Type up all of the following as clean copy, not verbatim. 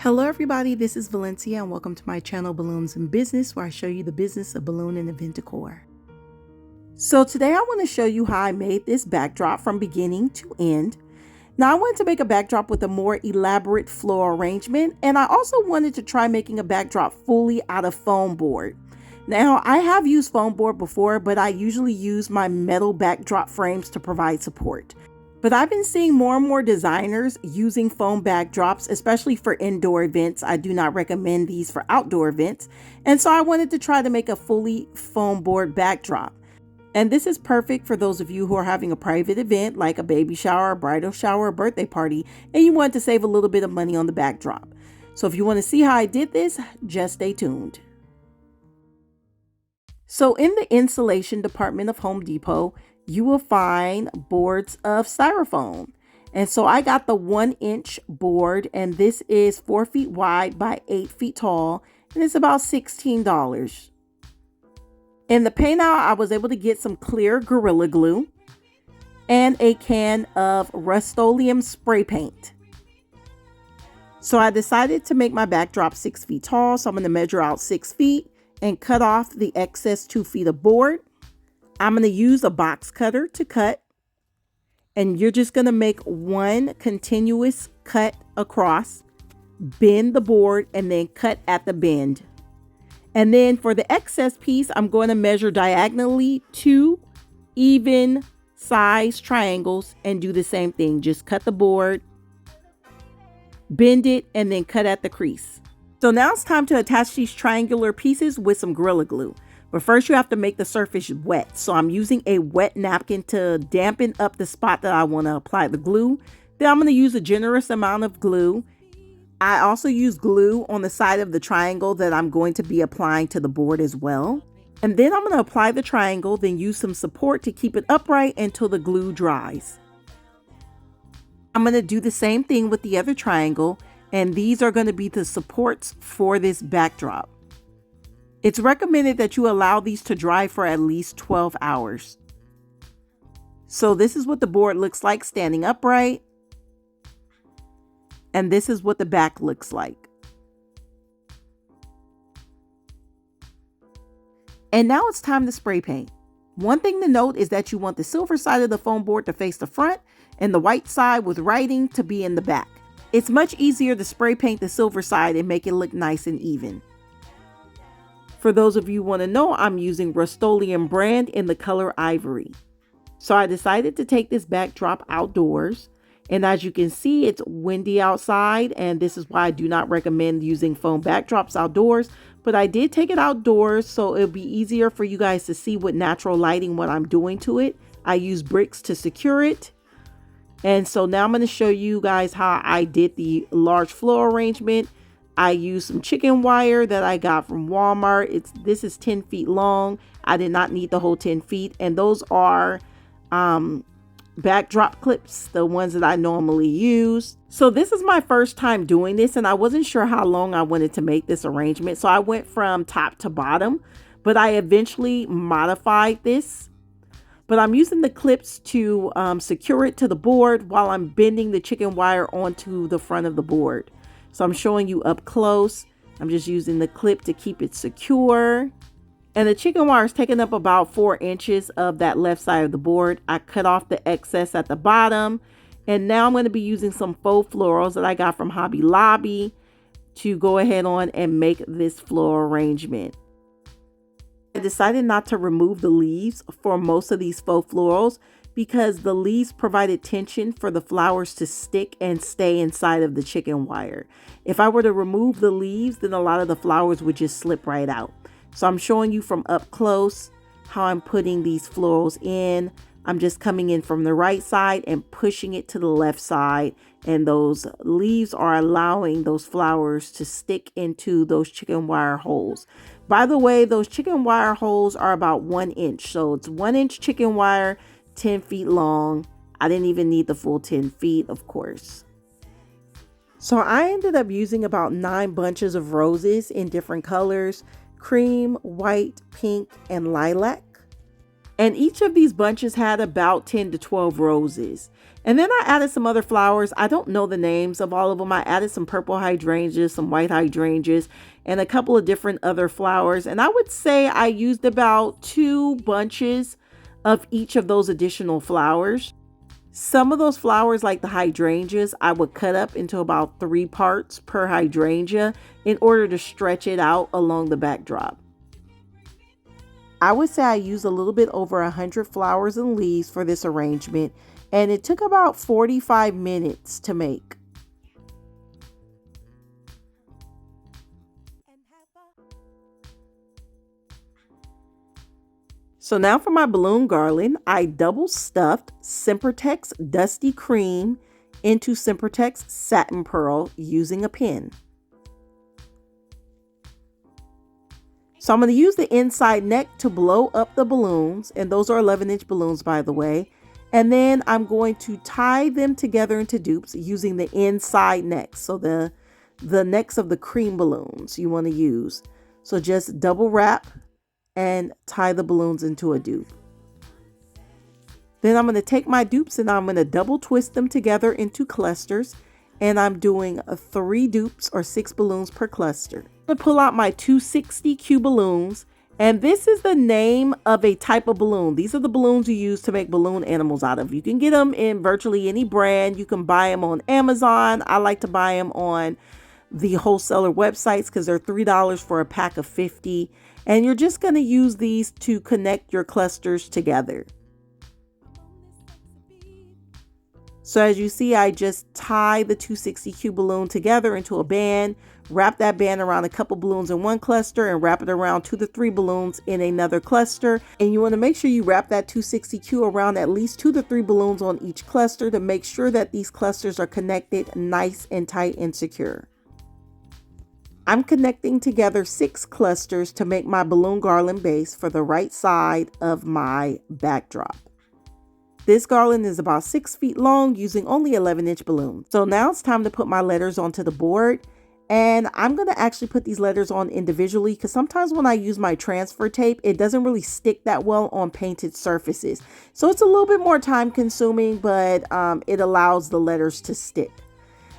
Hello everybody, this is Valencia and welcome to my channel Balloons in Business, where I show you the business of balloon and event decor. So today I want to show you how I made this backdrop from beginning to end. Now I wanted to make a backdrop with a more elaborate floral arrangement, and I also wanted to try making a backdrop fully out of foam board. Now I have used foam board before, but I usually use my metal backdrop frames to provide support. But I've been seeing more and more designers using foam backdrops, especially for indoor events. I do not recommend these for outdoor events. And so I wanted to try to make a fully foam board backdrop. And this is perfect for those of you who are having a private event like a baby shower, a bridal shower, a birthday party, and you want to save a little bit of money on the backdrop. So if you want to see how I did this, just stay tuned. So in the insulation department of Home Depot, you will find boards of styrofoam. And so I got the 1-inch board, and this is 4 feet wide by 8 feet tall, and it's about $16. In the paint aisle, I was able to get some clear Gorilla Glue and a can of Rust-Oleum spray paint. So I decided to make my backdrop 6 feet tall, so I'm going to measure out 6 feet and cut off the excess 2 feet of board. I'm going to use a box cutter to cut, and you're just going to make one continuous cut across, bend the board, and then cut at the bend. And then for the excess piece, I'm going to measure diagonally 2 even size triangles and do the same thing. Just cut the board, bend it, and then cut at the crease. So now it's time to attach these triangular pieces with some Gorilla Glue. But first you have to make the surface wet. So I'm using a wet napkin to dampen up the spot that I want to apply the glue. Then I'm going to use a generous amount of glue. I also use glue on the side of the triangle that I'm going to be applying to the board as well. And then I'm going to apply the triangle, then use some support to keep it upright until the glue dries. I'm going to do the same thing with the other triangle, and these are going to be the supports for this backdrop. It's recommended that you allow these to dry for at least 12 hours. So this is what the board looks like standing upright. And this is what the back looks like. And now it's time to spray paint. One thing to note is that you want the silver side of the foam board to face the front and the white side with writing to be in the back. It's much easier to spray paint the silver side and make it look nice and even. For those of you who want to know, I'm using Rust-Oleum brand in the color Ivory. So I decided to take this backdrop outdoors. And as you can see, it's windy outside, and this is why I do not recommend using foam backdrops outdoors. But I did take it outdoors, so it'll be easier for you guys to see with natural lighting what I'm doing to it. I use bricks to secure it. And so now I'm going to show you guys how I did the large floral arrangement. I used some chicken wire that I got from Walmart. This is 10 feet long. I did not need the whole 10 feet. And those are backdrop clips, the ones that I normally use. So this is my first time doing this, and I wasn't sure how long I wanted to make this arrangement. So I went from top to bottom, but I eventually modified this. But I'm using the clips to secure it to the board while I'm bending the chicken wire onto the front of the board. So I'm showing you up close. I'm just using the clip to keep it secure. And the chicken wire is taking up about 4 inches of that left side of the board. I cut off the excess at the bottom. And now I'm going to be using some faux florals that I got from Hobby Lobby to go ahead on and make this floral arrangement. I decided not to remove the leaves for most of these faux florals because the leaves provided tension for the flowers to stick and stay inside of the chicken wire. If I were to remove the leaves, then a lot of the flowers would just slip right out. So I'm showing you from up close how I'm putting these florals in. I'm just coming in from the right side and pushing it to the left side. And those leaves are allowing those flowers to stick into those chicken wire holes. By the way, those chicken wire holes are about 1 inch. So it's 1-inch chicken wire, 10 feet long. I didn't even need the full 10 feet, of course. So I ended up using about 9 bunches of roses in different colors: cream, white, pink, and lilac. And each of these bunches had about 10 to 12 roses. And then I added some other flowers. I don't know the names of all of them. I added some purple hydrangeas, some white hydrangeas, and a couple of different other flowers. And I would say I used about 2 bunches of each of those additional flowers. Some of those flowers, like the hydrangeas, I would cut up into about 3 parts per hydrangea in order to stretch it out along the backdrop. I would say I used a little bit over 100 flowers and leaves for this arrangement, and it took about 45 minutes to make. So now for my balloon garland, I double stuffed Sempertex Dusty Cream into Sempertex Satin Pearl using a pin. So I'm going to use the inside neck to blow up the balloons, and those are 11-inch balloons, by the way. And then I'm going to tie them together into dupes using the inside necks. So the necks of the cream balloons you want to use. So just double wrap and tie the balloons into a dupe. Then I'm going to take my dupes and I'm going to double twist them together into clusters. And I'm doing 3 dupes or 6 balloons per cluster. I'm going to pull out my 260 Q balloons. And this is the name of a type of balloon. These are the balloons you use to make balloon animals out of. You can get them in virtually any brand. You can buy them on Amazon. I like to buy them on the wholesaler websites because they're $3 for a pack of 50. And you're just going to use these to connect your clusters together. So as you see, I just tie the 260Q balloon together into a band, wrap that band around a couple balloons in one cluster and wrap it around 2 to 3 balloons in another cluster. And you want to make sure you wrap that 260Q around at least 2 to 3 balloons on each cluster to make sure that these clusters are connected nice and tight and secure. I'm connecting together 6 clusters to make my balloon garland base for the right side of my backdrop. This garland is about 6 feet long using only 11-inch balloons. So now it's time to put my letters onto the board. And I'm going to actually put these letters on individually because sometimes when I use my transfer tape, it doesn't really stick that well on painted surfaces. So it's a little bit more time consuming, but it allows the letters to stick.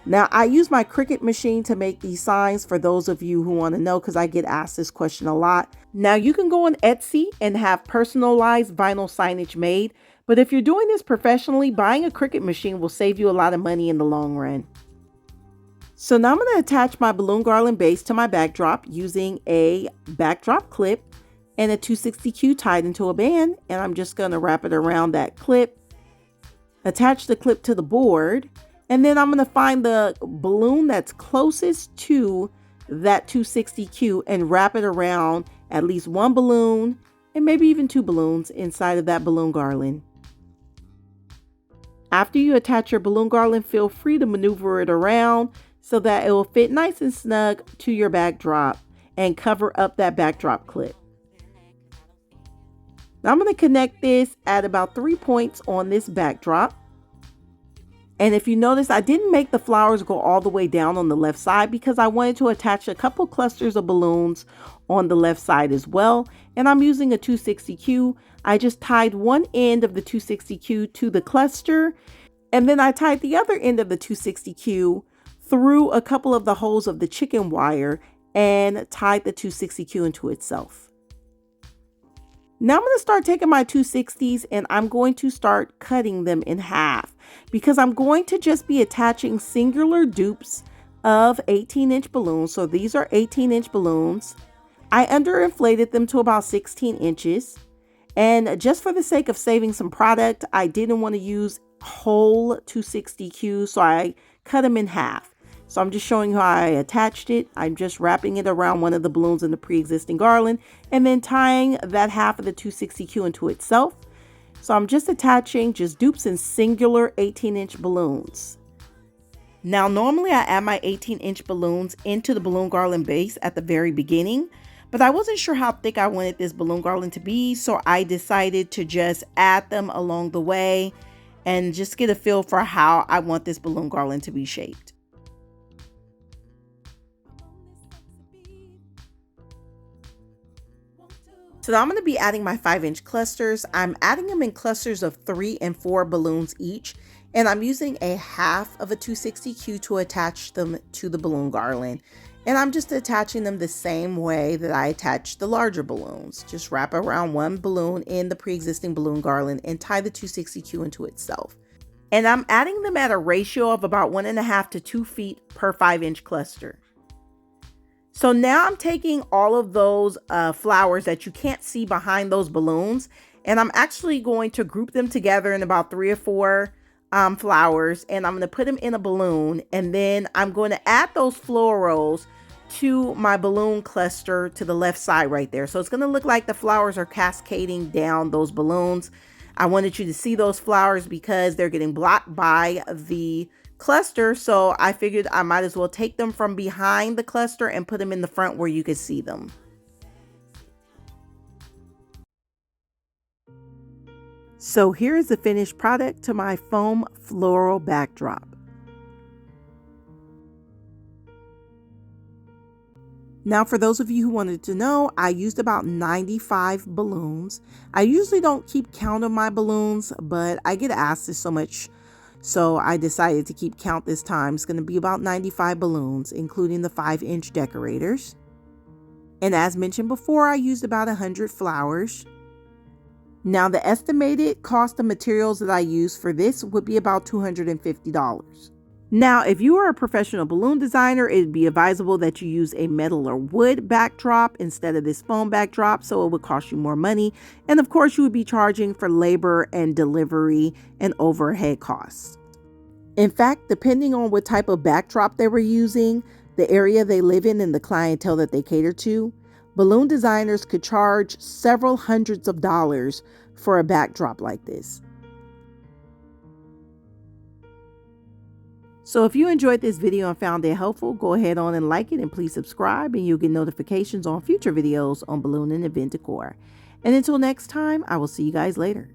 Now, I use my Cricut machine to make these signs for those of you who want to know because I get asked this question a lot. Now, you can go on Etsy and have personalized vinyl signage made. But if you're doing this professionally, buying a Cricut machine will save you a lot of money in the long run. So now I'm going to attach my balloon garland base to my backdrop using a backdrop clip and a 260Q tied into a band. And I'm just going to wrap it around that clip, attach the clip to the board, and then I'm going to find the balloon that's closest to that 260Q and wrap it around at least 1 balloon and maybe even 2 balloons inside of that balloon garland. After you attach your balloon garland, feel free to maneuver it around so that it will fit nice and snug to your backdrop and cover up that backdrop clip. Now I'm going to connect this at about 3 points on this backdrop. And if you notice, I didn't make the flowers go all the way down on the left side because I wanted to attach a couple clusters of balloons on the left side as well. And I'm using a 260Q. I just tied one end of the 260Q to the cluster. And then I tied the other end of the 260Q through a couple of the holes of the chicken wire and tied the 260Q into itself. Now I'm going to start taking my 260s and I'm going to start cutting them in half because I'm going to just be attaching singular dupes of 18-inch balloons. So these are 18-inch balloons. I underinflated them to about 16 inches. And just for the sake of saving some product, I didn't want to use whole 260Q, so I cut them in half. So I'm just showing you how I attached it. I'm just wrapping it around one of the balloons in the pre-existing garland and then tying that half of the 260Q into itself. So I'm just attaching just dupes in singular 18-inch balloons. Now, normally I add my 18-inch balloons into the balloon garland base at the very beginning, but I wasn't sure how thick I wanted this balloon garland to be, so I decided to just add them along the way and just get a feel for how I want this balloon garland to be shaped. So now I'm going to be adding my 5-inch clusters. I'm adding them in clusters of 3 and 4 balloons each. And I'm using a half of a 260Q to attach them to the balloon garland. And I'm just attaching them the same way that I attach the larger balloons. Just wrap around one balloon in the pre-existing balloon garland and tie the 260Q into itself. And I'm adding them at a ratio of about 1.5 to 2 feet per 5-inch cluster. So now I'm taking all of those flowers that you can't see behind those balloons, and I'm actually going to group them together in about 3 or 4 flowers, and I'm going to put them in a balloon, and then I'm going to add those florals to my balloon cluster to the left side right there. So it's going to look like the flowers are cascading down those balloons. I wanted you to see those flowers because they're getting blocked by the cluster, so I figured I might as well take them from behind the cluster and put them in the front where you could see them. So here is the finished product to my foam floral backdrop. Now, for those of you who wanted to know, I used about 95 balloons. I usually don't keep count of my balloons, but I get asked this so much, so I decided to keep count this time. It's going to be about 95 balloons, including the 5-inch decorators. And as mentioned before, I used about 100 flowers. Now, the estimated cost of materials that I used for this would be about $250. Now, if you are a professional balloon designer, it'd be advisable that you use a metal or wood backdrop instead of this foam backdrop, so it would cost you more money. And of course, you would be charging for labor and delivery and overhead costs. In fact, depending on what type of backdrop they were using, the area they live in, and the clientele that they cater to, balloon designers could charge several hundreds of dollars for a backdrop like this. So if you enjoyed this video and found it helpful, go ahead on and like it, and please subscribe, and you'll get notifications on future videos on balloon and event decor. And until next time, I will see you guys later.